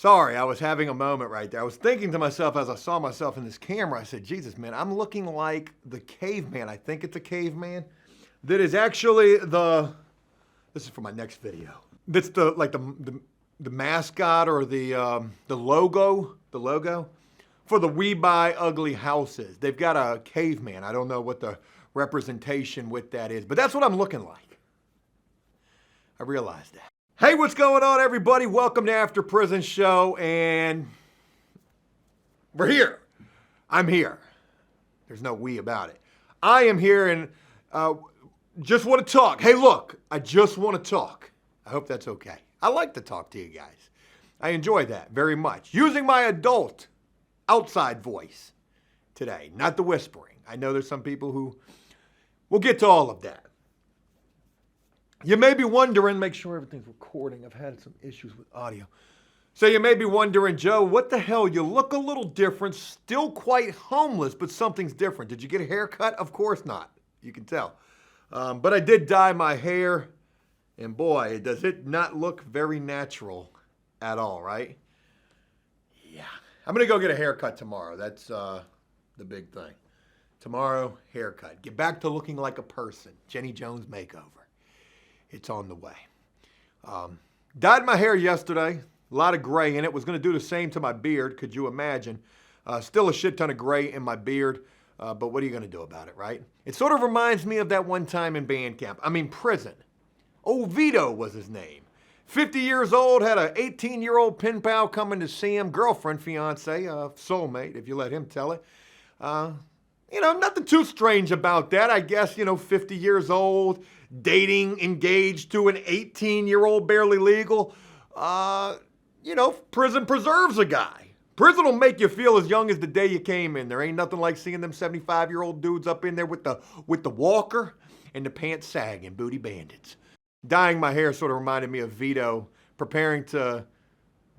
Sorry, I was having a moment right there. I was thinking to myself as I saw myself in this camera, I said, Jesus, man, I'm looking like the caveman. I think it's a caveman. That is actually this is for my next video. That's the mascot or the logo for the We Buy Ugly Houses. They've got a caveman. I don't know what the representation with that is, but that's what I'm looking like. I realized that. Hey, what's going on, everybody? Welcome to After Prison Show, and we're here. I'm here. There's no we about it. I am here and just want to talk. Hey, look, I just want to talk. I hope that's okay. I like to talk to you guys. I enjoy that very much. Using my adult outside voice today, not the whispering. I know there's some people who will get to all of that. You may be wondering, make sure everything's recording. I've had some issues with audio. So you may be wondering, Joe, what the hell? You look a little different, still quite homeless, but something's different. Did you get a haircut? Of course not. You can tell. But I did dye my hair, and boy, does it not look very natural at all, right? Yeah. I'm going to go get a haircut tomorrow. That's the big thing. Tomorrow, haircut. Get back to looking like a person. Jenny Jones makeover. It's on the way. Dyed my hair yesterday. A lot of gray in it. Was going to do the same to my beard. Could you imagine? Still a shit ton of gray in my beard. But what are you going to do about it, right? It sort of reminds me of that one time in prison. Old Vito was his name. 50 years old, had an 18-year-old pen pal coming to see him. Girlfriend, fiance, soulmate, if you let him tell it. Nothing too strange about that. I guess, 50 years old, dating, engaged to an 18-year-old, barely legal. Prison preserves a guy. Prison will make you feel as young as the day you came in. There ain't nothing like seeing them 75-year-old dudes up in there with the walker and the pants sagging, booty bandits. Dyeing my hair sort of reminded me of Vito preparing to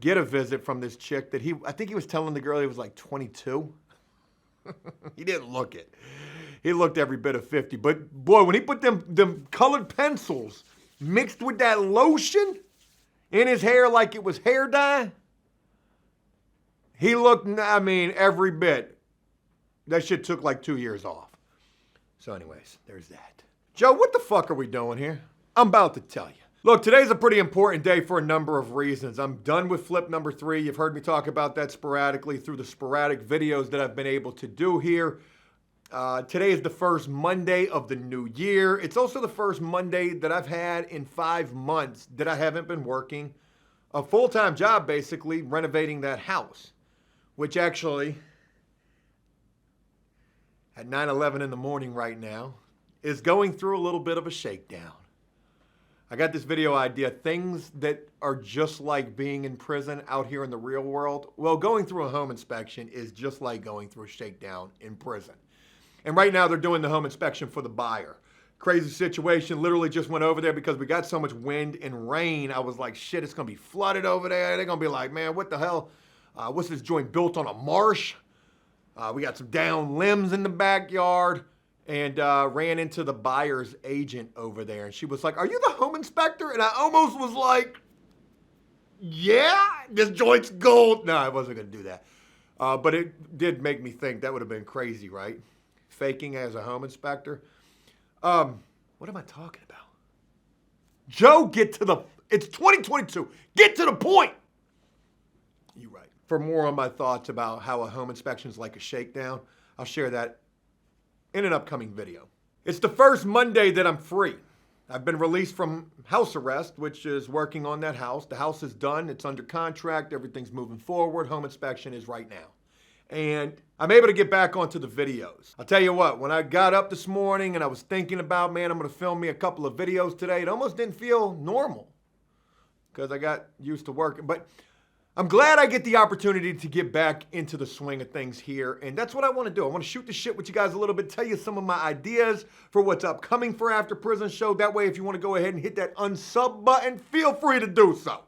get a visit from this chick that I think he was telling the girl he was like 22. He didn't look it. He looked every bit of 50. But boy, when he put them colored pencils mixed with that lotion in his hair like it was hair dye, he looked, every bit. That shit took like 2 years off. So anyways, there's that. Joe, what the fuck are we doing here? I'm about to tell you. Look, today's a pretty important day for a number of reasons. I'm done with flip number 3. You've heard me talk about that sporadically through the sporadic videos that I've been able to do here. Today is the first Monday of the new year. It's also the first Monday that I've had in 5 months that I haven't been working a full-time job, basically renovating that house, which actually, at 9:11 in the morning right now, is going through a little bit of a shakedown. I got this video idea, things that are just like being in prison out here in the real world. Well, going through a home inspection is just like going through a shakedown in prison. And right now they're doing the home inspection for the buyer. Crazy situation, literally just went over there because we got so much wind and rain. I was like, shit, it's gonna be flooded over there. They're gonna be like, man, what the hell? What's this joint built on a marsh? We got some down limbs in the backyard. And ran into the buyer's agent over there. And she was like, are you the home inspector? And I almost was like, yeah, this joint's gold. No, I wasn't going to do that. But it did make me think that would have been crazy, right? Faking as a home inspector. What am I talking about? Joe, it's 2022. Get to the point. You're right. For more on my thoughts about how a home inspection is like a shakedown, I'll share that in an upcoming video. It's the first Monday that I'm free. I've been released from house arrest, which is working on that house. The house is done, it's under contract, everything's moving forward. Home inspection is right now. And I'm able to get back onto the videos. I'll tell you what, when I got up this morning and I was thinking about, man, I'm gonna film me a couple of videos today, it almost didn't feel normal because I got used to working. But I'm glad I get the opportunity to get back into the swing of things here, and that's what I want to do. I want to shoot the shit with you guys a little bit, tell you some of my ideas for what's upcoming for After Prison Show. That way, if you want to go ahead and hit that unsub button, feel free to do so.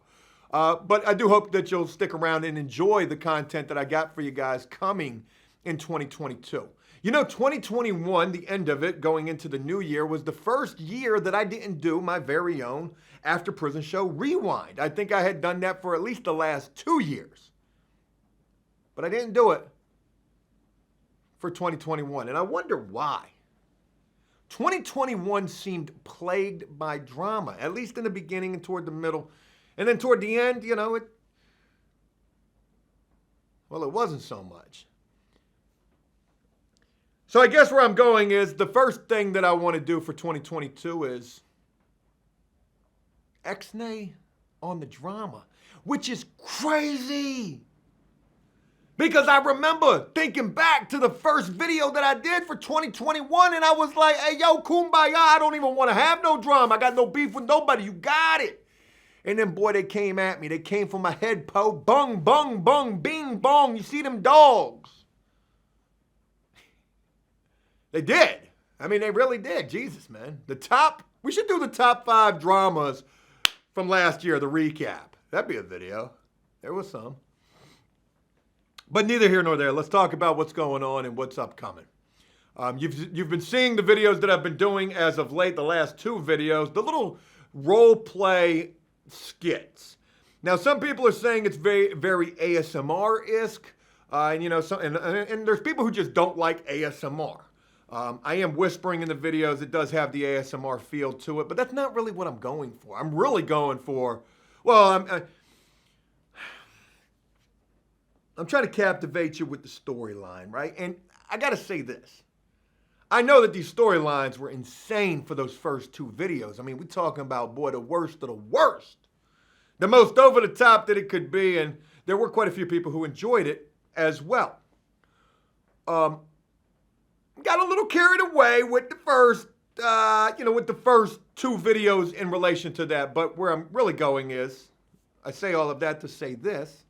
But I do hope that you'll stick around and enjoy the content that I got for you guys coming in 2022. You know, 2021, the end of it, going into the new year, was the first year that I didn't do my very own After Prison Show Rewind. I think I had done that for at least the last 2 years. But I didn't do it for 2021, and I wonder why. 2021 seemed plagued by drama, at least in the beginning and toward the middle. And then toward the end, you know, it wasn't so much. So I guess where I'm going is the first thing that I want to do for 2022 is X-nay on the drama, which is crazy. Because I remember thinking back to the first video that I did for 2021 and I was like, hey, yo, kumbaya, I don't even want to have no drama. I got no beef with nobody. You got it. And then, boy, they came at me. They came for my head, po. Bung, bung, bung, bing, bong. You see them dogs? They did. I mean, they really did. Jesus, man. We should do the top 5 dramas from last year, the recap. That'd be a video. There was some. But neither here nor there. Let's talk about what's going on and what's upcoming. You've been seeing the videos that I've been doing as of late, the last 2 videos, the little role play skits. Now, some people are saying it's very, very ASMR-esque, and you know, and there's people who just don't like ASMR. I am whispering in the videos. It does have the ASMR feel to it, but that's not really what I'm going for. I'm really going for, well, I'm trying to captivate you with the storyline, right? And I got to say this. I know that these storylines were insane for those first 2 videos. I mean, we're talking about, boy, the worst of the worst. The most over the top that it could be, and there were quite a few people who enjoyed it as well. Got a little carried away with the first, with the first 2 videos in relation to that. But where I'm really going is, I say all of that to say this.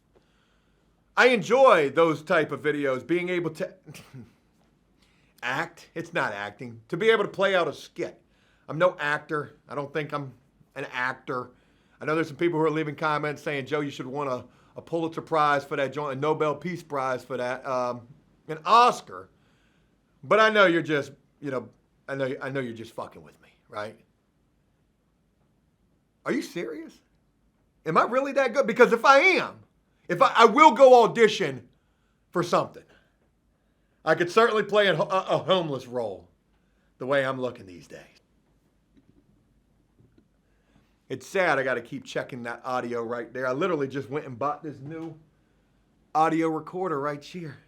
I enjoy those type of videos, being able to act. It's not acting. To be able to play out a skit. I'm no actor. I don't think I'm an actor. I know there's some people who are leaving comments saying, Joe, you should win a Pulitzer Prize for that joint, a Nobel Peace Prize for that, an Oscar. But I know you're just, I know you're just fucking with me, right? Are you serious? Am I really that good? Because if I am, I will go audition for something. I could certainly play a homeless role the way I'm looking these days. It's sad I got to keep checking that audio right there. I literally just went and bought this new audio recorder right here.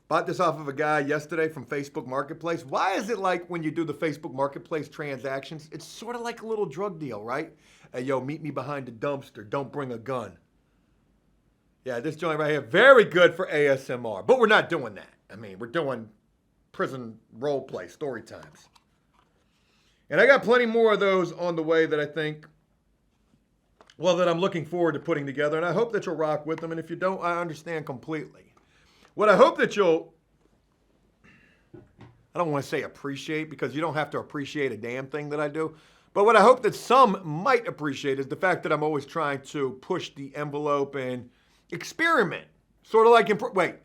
Bought this off of a guy yesterday from Facebook Marketplace. Why is it like when you do the Facebook Marketplace transactions, it's sort of like a little drug deal, right? Hey, yo, meet me behind the dumpster. Don't bring a gun. Yeah, this joint right here, very good for ASMR. But we're not doing that. I mean, we're doing prison role play, story times. And I got plenty more of those on the way that I think, well, that I'm looking forward to putting together. And I hope that you'll rock with them. And if you don't, I understand completely. What I hope that you'll, I don't want to say appreciate, because you don't have to appreciate a damn thing that I do. But what I hope that some might appreciate is the fact that I'm always trying to push the envelope and experiment. Sort of like, wait.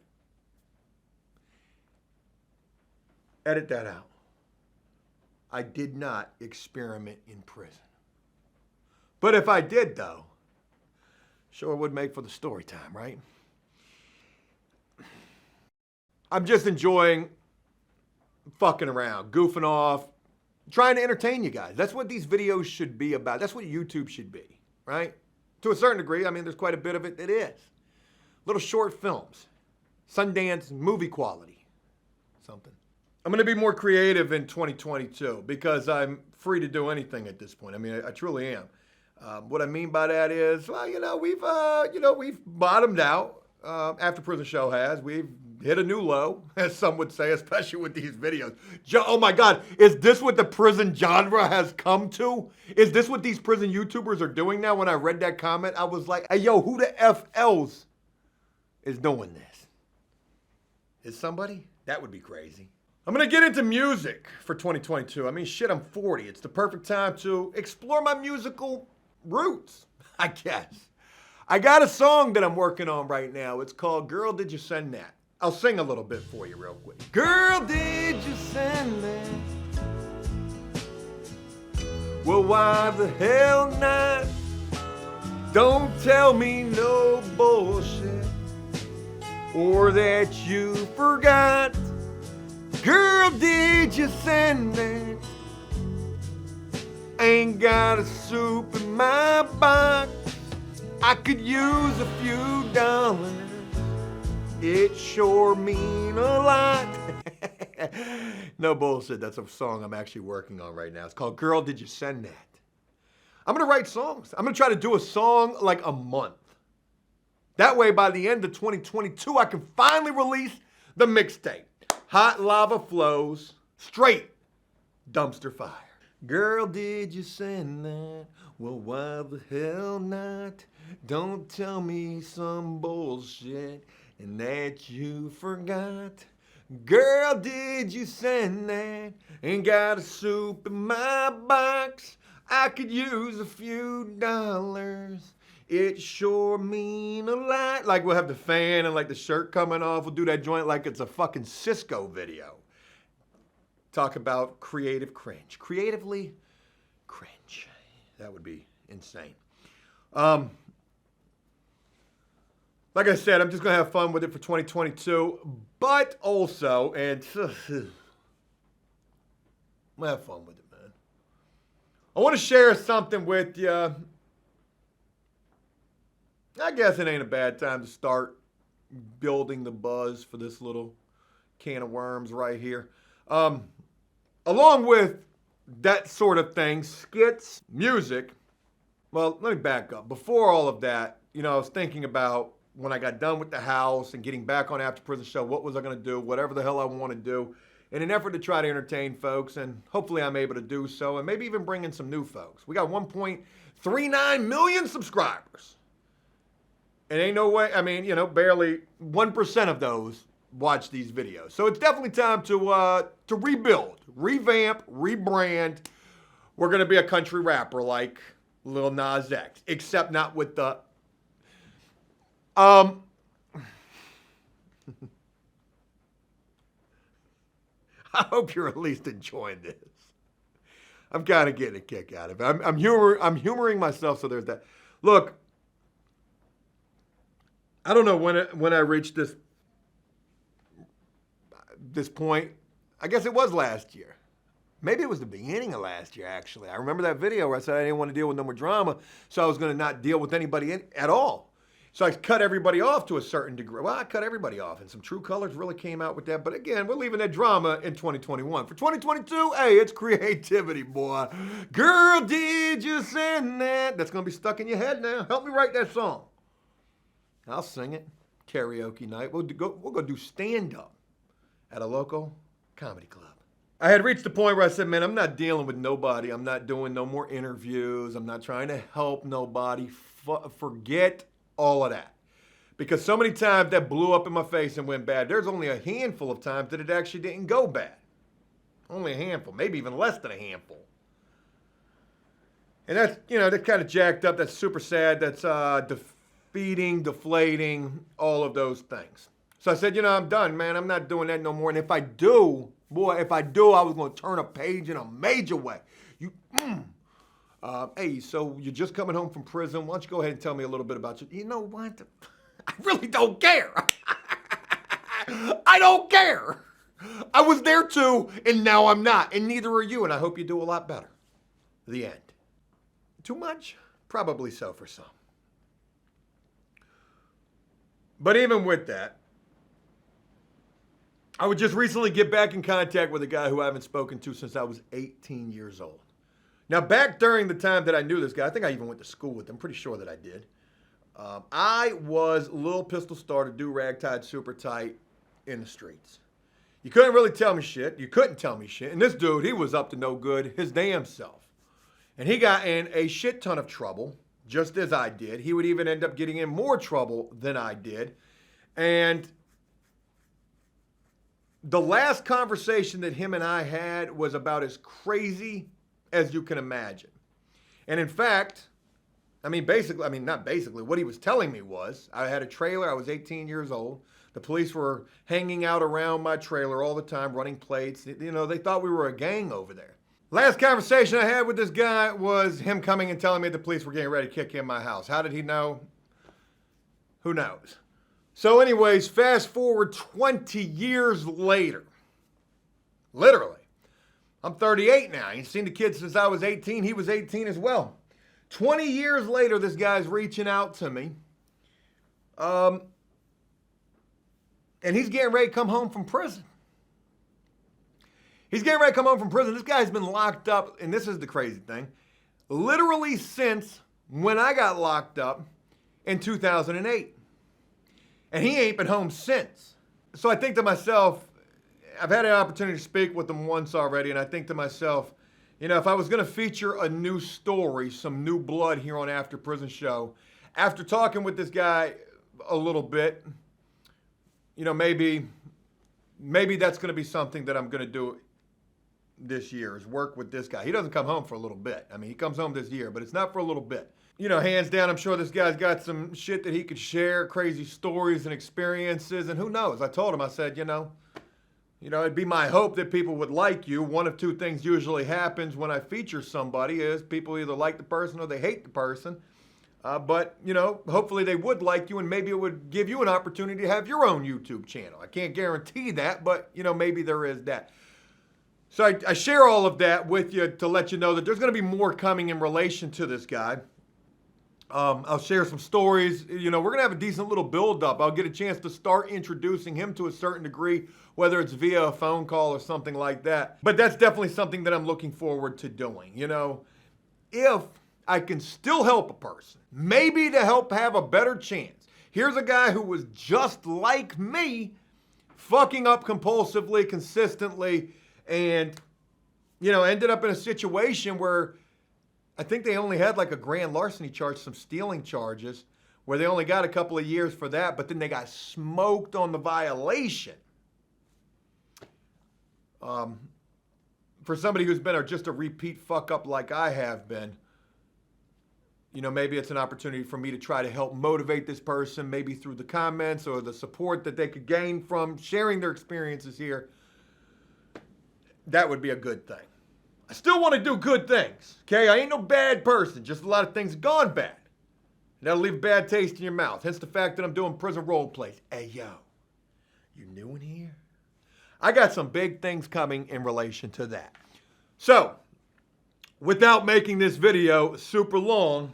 Edit that out. I did not experiment in prison. But if I did, though, sure would make for the story time, right? I'm just enjoying fucking around, goofing off, trying to entertain you guys. That's what these videos should be about. That's what YouTube should be, right? To a certain degree. I mean, there's quite a bit of it that is. Little short films. Sundance movie quality. Something. I'm going to be more creative in 2022 because I'm free to do anything at this point. I mean, I truly am. What I mean by that is, well, we've bottomed out. After Prison Show has. We've hit a new low, as some would say, especially with these videos. Oh my God, is this what the prison genre has come to? Is this what these prison YouTubers are doing now? When I read that comment, I was like, hey, yo, who the F else is doing this? Is somebody? That would be crazy. I'm going to get into music for 2022. I mean, shit, I'm 40. It's the perfect time to explore my musical roots, I guess. I got a song that I'm working on right now. It's called Girl, Did You Send That? I'll sing a little bit for you real quick. Girl, did you send that? Well, why the hell not? Don't tell me no bullshit or that you forgot. Girl, did you send that? Ain't got a soup in my box. I could use a few dollars. It sure mean a lot. No bullshit. That's a song I'm actually working on right now. It's called Girl, Did You Send That? I'm going to write songs. I'm going to try to do a song like a month. That way, by the end of 2022, I can finally release the mixtape. Hot Lava Flows, straight dumpster fire. Girl, did you send that? Well, why the hell not? Don't tell me some bullshit and that you forgot. Girl, did you send that? Ain't got a soup in my box. I could use a few dollars. It sure mean a lot. Like we'll have the fan and like the shirt coming off. We'll do that joint like it's a fucking Cisco video. Talk about creative cringe. Creatively cringe. That would be insane. Like I said, I'm just going to have fun with it for 2022. But also, and I'm going to have fun with it, man. I want to share something with you. I guess it ain't a bad time to start building the buzz for this little can of worms right here. Along with that sort of thing, skits, music. Well, let me back up. Before all of that, I was thinking about when I got done with the house and getting back on After Prison Show, what was I going to do? Whatever the hell I want to do in an effort to try to entertain folks, and hopefully I'm able to do so, and maybe even bring in some new folks. We got 1.39 million subscribers. And ain't no way, barely 1% of those watch these videos. So it's definitely time to rebuild, revamp, rebrand. We're going to be a country rapper like Lil Nas X, except not with the... I hope you're at least enjoying this. I'm kind of getting a kick out of it. I'm humoring myself, so there's that. Look, I don't know when I reached this point. I guess it was last year. Maybe it was the beginning of last year, actually. I remember that video where I said I didn't want to deal with no more drama, so I was going to not deal with anybody at all. So I cut everybody off to a certain degree. Well, I cut everybody off, and some True Colors really came out with that. But again, we're leaving that drama in 2021. For 2022, hey, it's creativity, boy. Girl, did you send that? That's going to be stuck in your head now. Help me write that song. I'll sing it. Karaoke night. We'll go do stand-up at a local comedy club. I had reached the point where I said, man, I'm not dealing with nobody. I'm not doing no more interviews. I'm not trying to help nobody. Forget all of that. Because so many times that blew up in my face and went bad. There's only a handful of times that it actually didn't go bad. Only a handful, maybe even less than a handful. And that's, that's kind of jacked up. That's super sad. That's defeating, deflating, all of those things. So I said, I'm done, man. I'm not doing that no more. And if I do, I was going to turn a page in a major way. Hey, so you're just coming home from prison. Why don't you go ahead and tell me a little bit about you? You know what? I really don't care. I don't care. I was there too, and now I'm not. And neither are you, and I hope you do a lot better. The end. Too much? Probably so for some. But even with that, I would just recently get back in contact with a guy who I haven't spoken to since I was 18 years old. Now, back during the time that I knew this guy, I think I even went to school with him. I'm pretty sure that I did. I was Lil Pistol Starter, do-rag tied super tight in the streets. You couldn't really tell me shit. You couldn't tell me shit. And this dude, he was up to no good his damn self. And he got in a shit ton of trouble, just as I did. He would even end up getting in more trouble than I did. And the last conversation that him and I had was about as crazy as you can imagine. And in fact, not basically, what he was telling me was, I had a trailer, I was 18 years old. The police were hanging out around my trailer all the time, running plates. You know, they thought we were a gang over there. Last conversation I had with this guy was him coming and telling me the police were getting ready to kick in my house. How did he know? Who knows? So anyways, fast forward 20 years later. Literally. I'm 38 now. You've seen the kid since I was 18. He was 18 as well. 20 years later, this guy's reaching out to me. And he's getting ready to come home from prison. He's getting ready to come home from prison. This guy's been locked up, and this is the crazy thing, literally since when I got locked up in 2008. And he ain't been home since. So I think to myself, I've had an opportunity to speak with him once already, and I think to myself, you know, if I was going to feature a new story, some new blood here on After Prison Show, after talking with this guy a little bit, you know, maybe that's going to be something that I'm going to do this year, is work with this guy. He doesn't come home for a little bit. I mean, he comes home this year, but it's not for a little bit. You know, hands down, I'm sure this guy's got some shit that he could share, crazy stories and experiences, and who knows? I told him, I said, you know, it'd be my hope that people would like you. One of two things usually happens when I feature somebody is people either like the person or they hate the person. But, you know, hopefully they would like you, and maybe it would give you an opportunity to have your own YouTube channel. I can't guarantee that, but, you know, maybe there is that. So I share all of that with you to let you know that there's going to be more coming in relation to this guy. I'll share some stories. You know, we're going to have a decent little build-up. I'll get a chance to start introducing him to a certain degree, whether it's via a phone call or something like that. But that's definitely something that I'm looking forward to doing. You know, if I can still help a person, maybe to help have a better chance. Here's a guy who was just like me, fucking up compulsively, consistently, and, you know, ended up in a situation where I think they only had like a grand larceny charge, some stealing charges, where they only got a couple of years for that, but then they got smoked on the violation. For somebody who's been just a repeat fuck up like I have been, you know, maybe it's an opportunity for me to try to help motivate this person, maybe through the comments or the support that they could gain from sharing their experiences here. That would be a good thing. I still want to do good things, okay? I ain't no bad person, just a lot of things have gone bad. That'll leave a bad taste in your mouth, hence the fact that I'm doing prison role plays. Hey, yo, you new in here? I got some big things coming in relation to that. So, without making this video super long,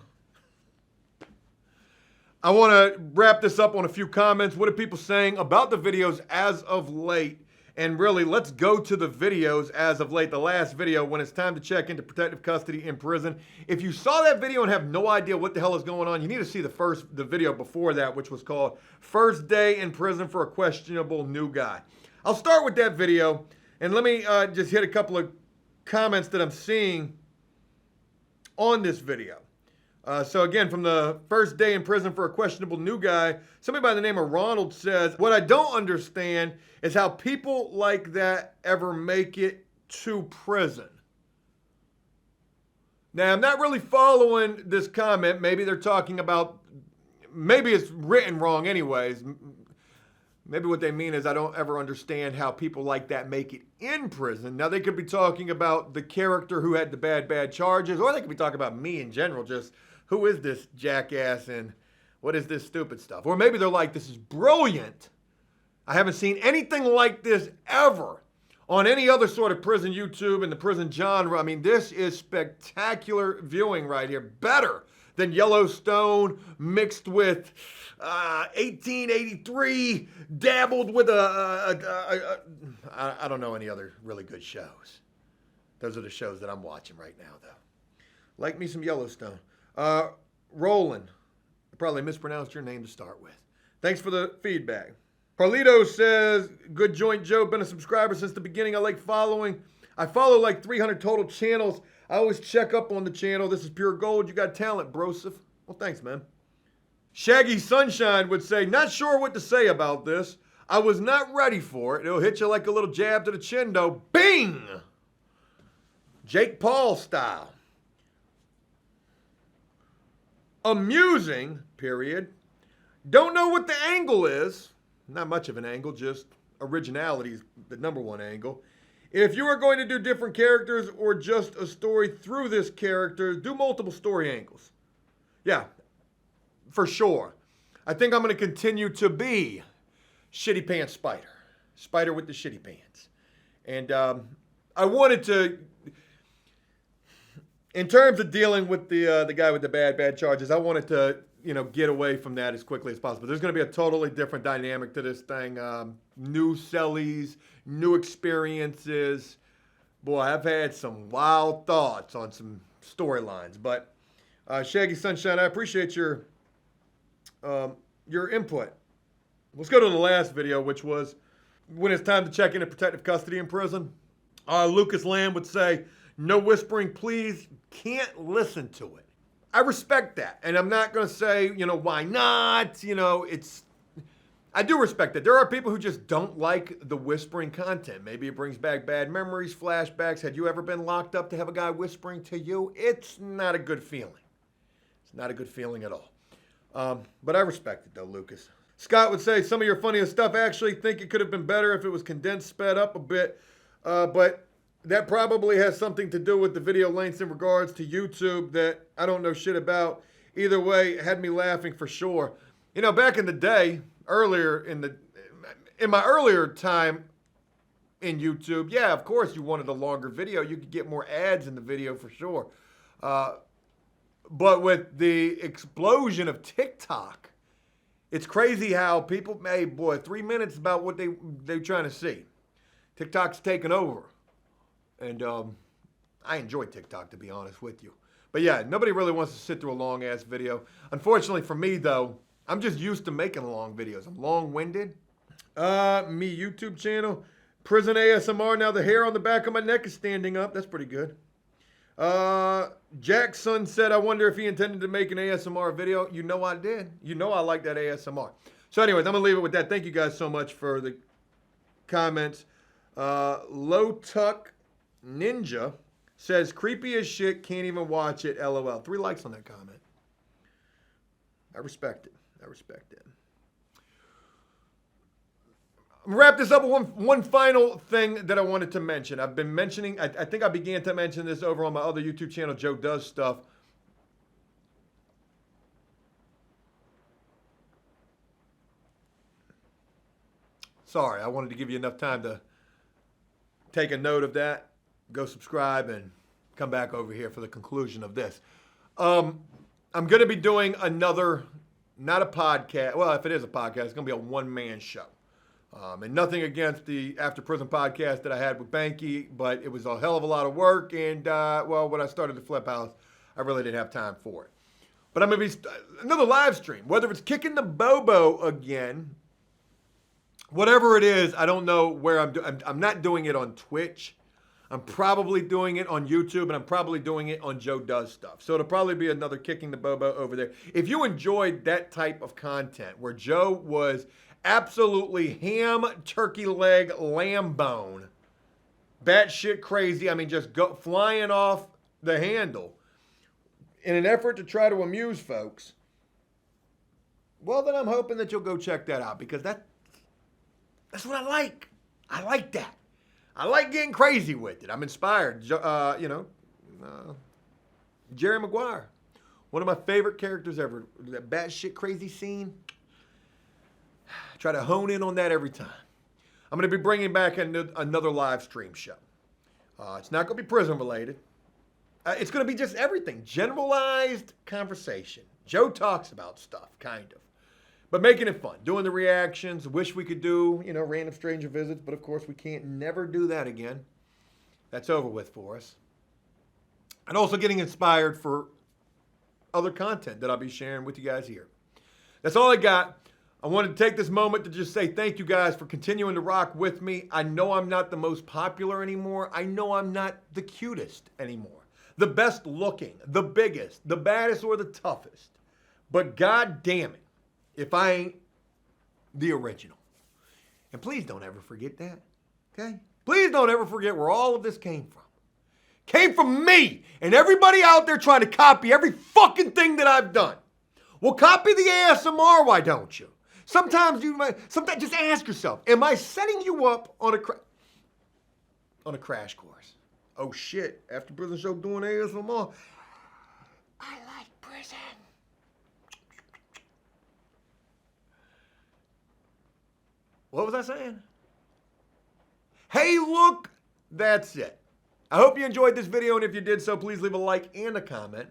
I want to wrap this up on a few comments. What are people saying about the videos as of late? And really, let's go to the videos as of late, the last video, when it's time to check into protective custody in prison. If you saw that video and have no idea what the hell is going on, you need to see the video before that, which was called First Day in Prison for a Questionable New Guy. I'll start with that video, and let me just hit a couple of comments that I'm seeing on this video. So again, from the First Day in Prison for a Questionable New Guy, somebody by the name of Ronald says, what I don't understand is how people like that ever make it to prison. Now, I'm not really following this comment. Maybe they're talking about, maybe it's written wrong anyways. Maybe what they mean is I don't ever understand how people like that make it in prison. Now, they could be talking about the character who had the bad charges, or they could be talking about me in general, just who is this jackass and what is this stupid stuff? Or maybe they're like, this is brilliant. I haven't seen anything like this ever on any other sort of prison YouTube and the prison genre. I mean, this is spectacular viewing right here. Better than Yellowstone mixed with 1883, dabbled with I don't know any other really good shows. Those are the shows that I'm watching right now, though. Like me some Yellowstone. Roland, I probably mispronounced your name to start with. Thanks for the feedback. Carlito says, good joint, Joe. Been a subscriber since the beginning. I like following. I follow like 300 total channels. I always check up on the channel. This is pure gold. You got talent, brosif. Well, thanks, man. Shaggy Sunshine would say, not sure what to say about this. I was not ready for it. It'll hit you like a little jab to the chin, though. Bing! Jake Paul style. Amusing, period. Don't know what the angle is. not much of an angle, just originality is the number one angle. If you are going to do different characters or just a story through this character, do multiple story angles. Yeah, for sure. I think I'm going to continue to be Shitty Pants Spider. Spider with the shitty pants. And I wanted to, in terms of dealing with the guy with the bad charges, I wanted to, get away from that as quickly as possible. There's going to be a totally different dynamic to this thing. New sellies, new experiences. Boy, I've had some wild thoughts on some storylines. But Shaggy Sunshine, I appreciate your input. Let's go to the last video, which was when it's time to check into protective custody in prison. Lucas Lamb would say, no whispering, please. Can't listen to it. I respect that. And I'm not going to say, why not? I do respect that. There are people who just don't like the whispering content. Maybe it brings back bad memories, flashbacks. Had you ever been locked up to have a guy whispering to you? It's not a good feeling. It's not a good feeling at all. But I respect it, though, Lucas. Scott would say, some of your funniest stuff, I actually think it could have been better if it was condensed, sped up a bit. But that probably has something to do with the video lengths in regards to YouTube that I don't know shit about. Either way, it had me laughing for sure. Back in the day, in my earlier time in YouTube, yeah, of course you wanted a longer video. You could get more ads in the video for sure. But with the explosion of TikTok, it's crazy how people, 3 minutes about what they're trying to see. TikTok's taken over. And I enjoy TikTok, to be honest with you. But yeah, nobody really wants to sit through a long-ass video. Unfortunately for me, though, I'm just used to making long videos. I'm long-winded. Me YouTube channel. Prison ASMR. Now the hair on the back of my neck is standing up. That's pretty good. Jackson said, I wonder if he intended to make an ASMR video. You know I did. You know I like that ASMR. So anyways, I'm going to leave it with that. Thank you guys so much for the comments. Low Tuck Ninja says, creepy as shit, can't even watch it, LOL. 3 likes on that comment. I respect it. I respect it. I'm gonna wrap this up with one final thing that I wanted to mention. I've been mentioning, I think I began to mention this over on my other YouTube channel, Joe Does Stuff. Sorry, I wanted to give you enough time to take a note of that. Go subscribe and come back over here for the conclusion of this. I'm going to be doing another, not a podcast. Well, if it is a podcast, it's going to be a one-man show. And nothing against the After Prison podcast that I had with Banky, but it was a hell of a lot of work. And, when I started the Flip House, I really didn't have time for it. But I'm going to be another live stream, whether it's kicking the Bobo again, whatever it is, I don't know where I'm not doing it on Twitch. I'm probably doing it on YouTube, and I'm probably doing it on Joe Does Stuff. So it'll probably be another Kicking the Bobo over there. If you enjoyed that type of content where Joe was absolutely ham, turkey leg, lamb bone, batshit crazy, just flying off the handle in an effort to try to amuse folks, well, then I'm hoping that you'll go check that out, because that's what I like. I like that. I like getting crazy with it. I'm inspired. Jerry Maguire, one of my favorite characters ever. That batshit crazy scene. Try to hone in on that every time. I'm going to be bringing back another live stream show. It's not going to be prison related. It's going to be just everything. Generalized conversation. Joe talks about stuff, kind of. But making it fun, doing the reactions. Wish we could do, random stranger visits, but of course we can't never do that again. That's over with for us. And also getting inspired for other content that I'll be sharing with you guys here. That's all I got. I wanted to take this moment to just say thank you guys for continuing to rock with me. I know I'm not the most popular anymore. I know I'm not the cutest anymore. The best looking, the biggest, the baddest, or the toughest. But god damn it, if I ain't the original. And please don't ever forget that, okay? Please don't ever forget where all of this came from. Came from me and everybody out there trying to copy every fucking thing that I've done. Well, copy the ASMR, why don't you? Sometimes just ask yourself, am I setting you up on a crash course? Oh shit, After Prison Show doing ASMR. I like prison. What was I saying? Hey, look, that's it. I hope you enjoyed this video, and if you did so, please leave a like and a comment.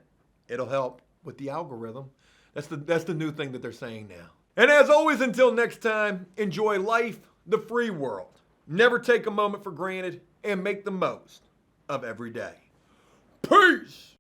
It'll help with the algorithm. That's the new thing that they're saying now. And as always, until next time, enjoy life, the free world. Never take a moment for granted, and make the most of every day. Peace!